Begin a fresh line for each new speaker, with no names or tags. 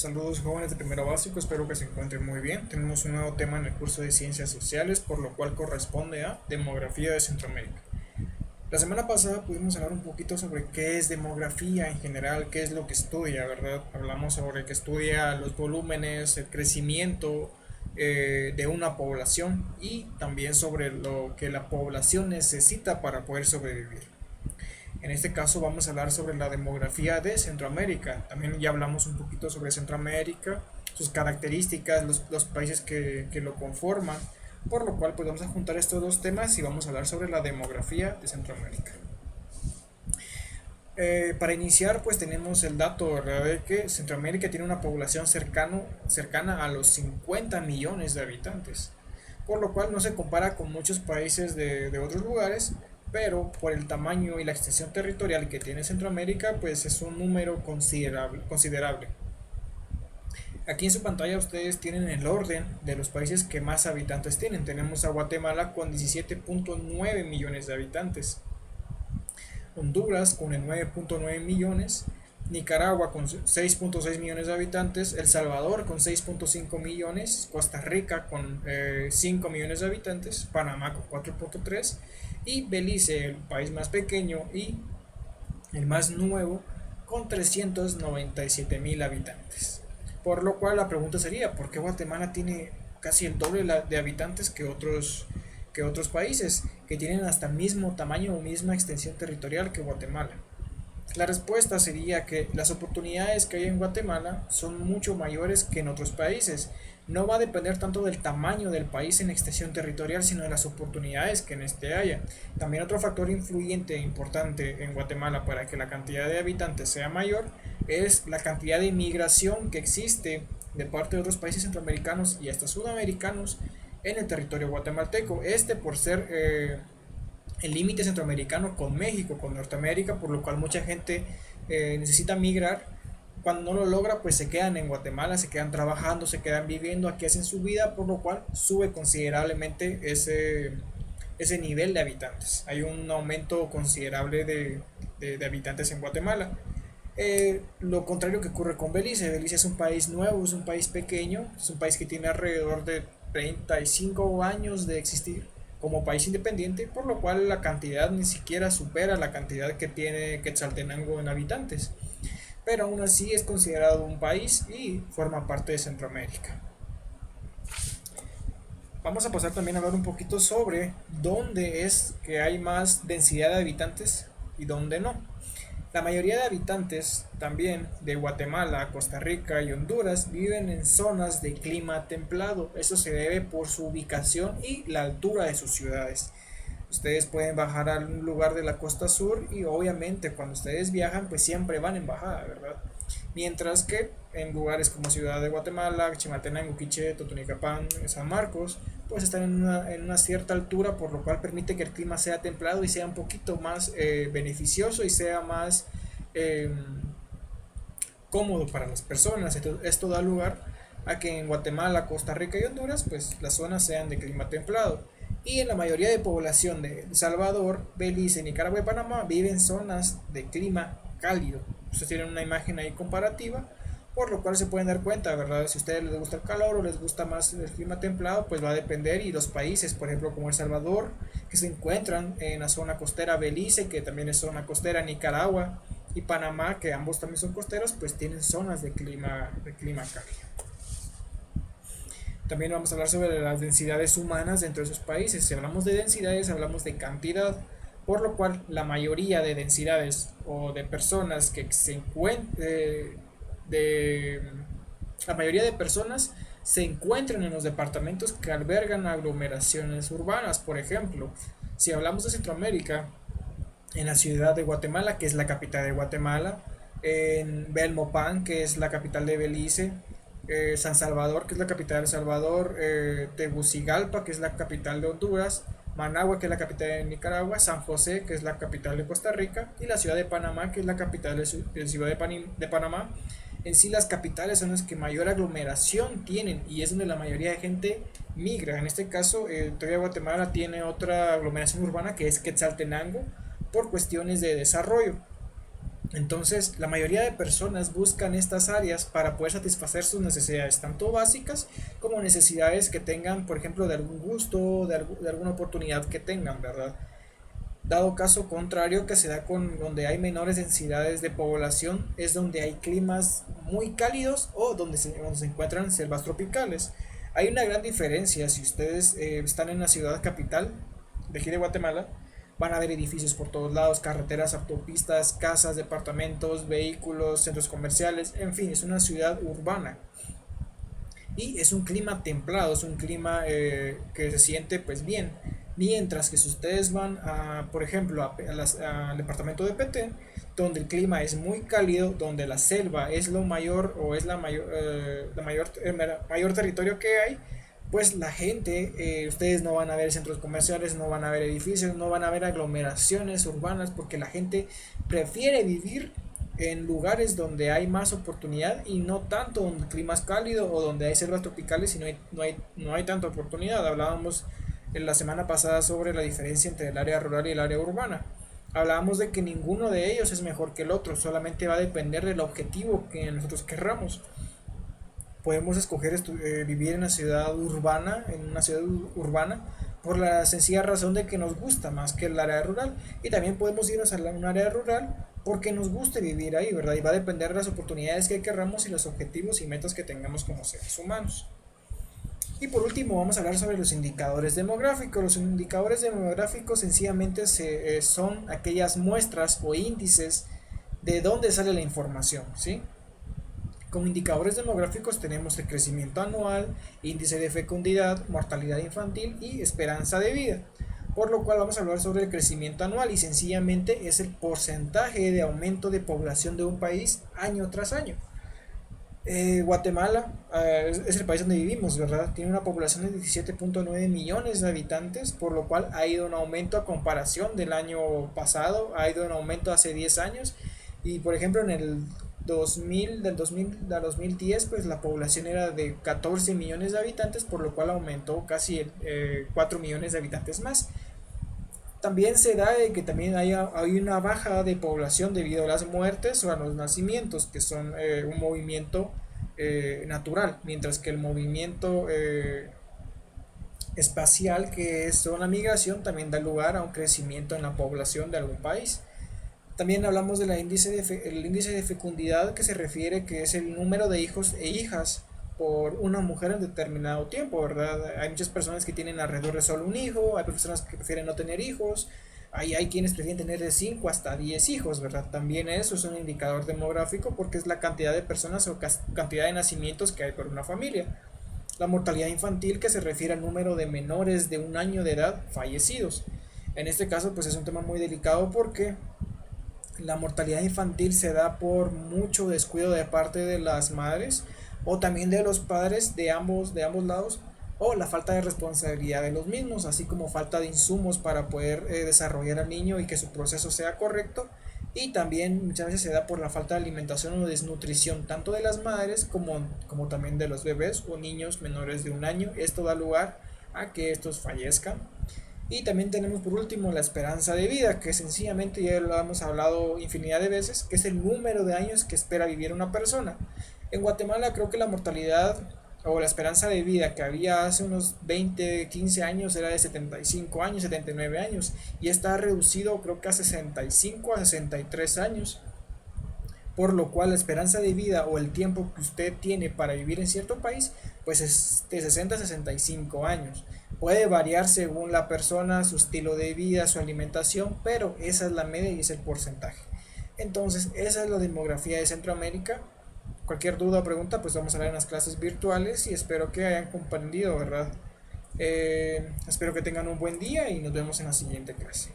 Saludos jóvenes de primero básico, espero que se encuentren muy bien. Tenemos un nuevo tema en el curso de Ciencias Sociales, por lo cual corresponde a Demografía de Centroamérica. La semana pasada pudimos hablar un poquito sobre qué es demografía en general, qué es lo que estudia, ¿verdad? Hablamos sobre que estudia los volúmenes, el crecimiento de una población y también sobre lo que la población necesita para poder sobrevivir. En este caso vamos a hablar sobre la demografía de Centroamérica. También ya hablamos un poquito sobre Centroamérica, sus características, los países que lo conforman, por lo cual pues vamos a juntar estos dos temas y vamos a hablar sobre la demografía de Centroamérica. Para iniciar pues tenemos el dato, ¿verdad?, de que Centroamérica tiene una población cercana a los 50 millones de habitantes, por lo cual no se compara con muchos países de otros lugares, pero por el tamaño y la extensión territorial que tiene Centroamérica, pues es un número considerable. Aquí en su pantalla ustedes tienen el orden de los países que más habitantes tienen. Tenemos a Guatemala con 17.9 millones de habitantes, Honduras con el 9.9 millones, Nicaragua con 6.6 millones de habitantes, El Salvador con 6.5 millones, Costa Rica con 5 millones de habitantes, Panamá con 4.3 y Belice, el país más pequeño y el más nuevo, con 397.000 habitantes. Por lo cual la pregunta sería, ¿por qué Guatemala tiene casi el doble de habitantes que otros países que tienen hasta el mismo tamaño o misma extensión territorial que Guatemala? La respuesta sería que las oportunidades que hay en Guatemala son mucho mayores que en otros países. No va a depender tanto del tamaño del país en extensión territorial, sino de las oportunidades que en este haya. También otro factor influyente e importante en Guatemala para que la cantidad de habitantes sea mayor es la cantidad de inmigración que existe de parte de otros países centroamericanos y hasta sudamericanos en el territorio guatemalteco. Este por ser el límite centroamericano con México, con Norteamérica, por lo cual mucha gente necesita migrar. Cuando no lo logra, pues se quedan en Guatemala, se quedan trabajando, se quedan viviendo, aquí hacen su vida, por lo cual sube considerablemente ese nivel de habitantes. Hay un aumento considerable de habitantes en Guatemala. Lo contrario que ocurre con Belice. Belice es un país nuevo, es un país pequeño, es un país que tiene alrededor de 35 años de existir como país independiente, por lo cual la cantidad ni siquiera supera la cantidad que tiene Quetzaltenango en habitantes, pero aún así es considerado un país y forma parte de Centroamérica. Vamos a pasar también a hablar un poquito sobre dónde es que hay más densidad de habitantes y dónde no. La mayoría de habitantes también de Guatemala, Costa Rica y Honduras viven en zonas de clima templado. Eso se debe por su ubicación y la altura de sus ciudades. Ustedes pueden bajar a un lugar de la costa sur y obviamente cuando ustedes viajan pues siempre van en bajada, ¿verdad? Mientras que en lugares como Ciudad de Guatemala, Chimaltenango, Quiché, Totonicapán, San Marcos, pues están en una cierta altura, por lo cual permite que el clima sea templado y sea un poquito más beneficioso y sea más eh, cómodo para las personas. Entonces, esto da lugar a que en Guatemala, Costa Rica y Honduras, pues las zonas sean de clima templado. Y en la mayoría de población de El Salvador, Belice, Nicaragua y Panamá viven zonas de clima cálido. Ustedes tienen una imagen ahí comparativa, por lo cual se pueden dar cuenta, ¿verdad? Si a ustedes les gusta el calor o les gusta más el clima templado, pues va a depender. Y los países, por ejemplo, como El Salvador, que se encuentran en la zona costera, Belice, que también es zona costera, Nicaragua y Panamá, que ambos también son costeros, pues tienen zonas de clima cálido. También vamos a hablar sobre las densidades humanas dentro de esos países. Si hablamos de densidades, hablamos de cantidad, por lo cual la mayoría de densidades o de personas que se encuentren, de, la mayoría de personas se encuentran en los departamentos que albergan aglomeraciones urbanas. Por ejemplo, si hablamos de Centroamérica, en la ciudad de Guatemala, que es la capital de Guatemala, en Belmopan, que es la capital de Belice, San Salvador, que es la capital de El Salvador, Tegucigalpa, que es la capital de Honduras, Managua, que es la capital de Nicaragua, San José, que es la capital de Costa Rica, y la ciudad de Panamá, que es la capital de Ciudad de Panamá. En sí, las capitales son las que mayor aglomeración tienen y es donde la mayoría de gente migra. En este caso, todavía Guatemala tiene otra aglomeración urbana que es Quetzaltenango por cuestiones de desarrollo. Entonces, la mayoría de personas buscan estas áreas para poder satisfacer sus necesidades, tanto básicas como necesidades que tengan, por ejemplo, de algún gusto, de alguna oportunidad que tengan, ¿verdad? Dado caso contrario que se da con donde hay menores densidades de población, es donde hay climas muy cálidos o donde se encuentran selvas tropicales. Hay una gran diferencia si ustedes están en la ciudad capital de aquí de Guatemala. Van a ver edificios por todos lados, carreteras, autopistas, casas, departamentos, vehículos, centros comerciales, en fin, es una ciudad urbana. Y es un clima templado, es un clima que se siente pues bien. Mientras que si ustedes van a, por ejemplo, al departamento de Petén, donde el clima es muy cálido, donde la selva es lo mayor o es mayor territorio que hay, pues la gente, ustedes no van a ver centros comerciales, no van a ver edificios, no van a ver aglomeraciones urbanas, porque la gente prefiere vivir en lugares donde hay más oportunidad y no tanto donde el clima es cálido o donde hay selvas tropicales y no hay tanta oportunidad. Hablábamos en la semana pasada sobre la diferencia entre el área rural y el área urbana. Hablábamos de que ninguno de ellos es mejor que el otro, solamente va a depender del objetivo que nosotros querramos. Podemos escoger vivir en una ciudad urbana, por la sencilla razón de que nos gusta más que el área rural. Y también podemos irnos a un área rural porque nos guste vivir ahí, ¿verdad? Y va a depender de las oportunidades que querramos y los objetivos y metas que tengamos como seres humanos. Y por último vamos a hablar sobre los indicadores demográficos. Los indicadores demográficos sencillamente son aquellas muestras o índices de dónde sale la información, ¿sí? Como indicadores demográficos tenemos el crecimiento anual, índice de fecundidad, mortalidad infantil y esperanza de vida. Por lo cual vamos a hablar sobre el crecimiento anual y sencillamente es el porcentaje de aumento de población de un país año tras año. Guatemala es el país donde vivimos, ¿verdad? Tiene una población de 17.9 millones de habitantes, por lo cual ha ido en aumento a comparación del año pasado, ha ido en aumento hace 10 años. Y por ejemplo, en el 2000, del 2000 a 2010, pues la población era de 14 millones de habitantes, por lo cual aumentó casi 4 millones de habitantes más. También se da de que también hay una baja de población debido a las muertes o a los nacimientos, que son un movimiento natural, mientras que el movimiento espacial, que es la migración, también da lugar a un crecimiento en la población de algún país. También hablamos del el índice de fecundidad, que se refiere que es el número de hijos e hijas por una mujer en determinado tiempo, ¿verdad? Hay muchas personas que tienen alrededor de solo un hijo, hay personas que prefieren no tener hijos, hay quienes prefieren tener de 5 hasta 10 hijos, ¿verdad? También eso es un indicador demográfico porque es la cantidad de personas o cantidad de nacimientos que hay por una familia. La mortalidad infantil, que se refiere al número de menores de un año de edad fallecidos. En este caso pues es un tema muy delicado porque la mortalidad infantil se da por mucho descuido de parte de las madres o también de los padres de ambos lados, o la falta de responsabilidad de los mismos, así como falta de insumos para poder desarrollar al niño y que su proceso sea correcto. Y también muchas veces se da por la falta de alimentación o desnutrición tanto de las madres como también de los bebés o niños menores de un año. Esto da lugar a que estos fallezcan. Y también tenemos por último la esperanza de vida, que sencillamente ya lo hemos hablado infinidad de veces, que es el número de años que espera vivir una persona. En Guatemala creo que la mortalidad o la esperanza de vida que había hace unos 20 15 años era de 75 años, 79 años, y está reducido creo que a 65 a 63 años, por lo cual la esperanza de vida o el tiempo que usted tiene para vivir en cierto país pues es de 60 a 65 años. Puede variar según la persona, su estilo de vida, su alimentación, pero esa es la media y es el porcentaje. Entonces, esa es la demografía de Centroamérica. Cualquier duda o pregunta, pues vamos a ver en las clases virtuales y espero que hayan comprendido, ¿verdad? Espero que tengan un buen día y nos vemos en la siguiente clase.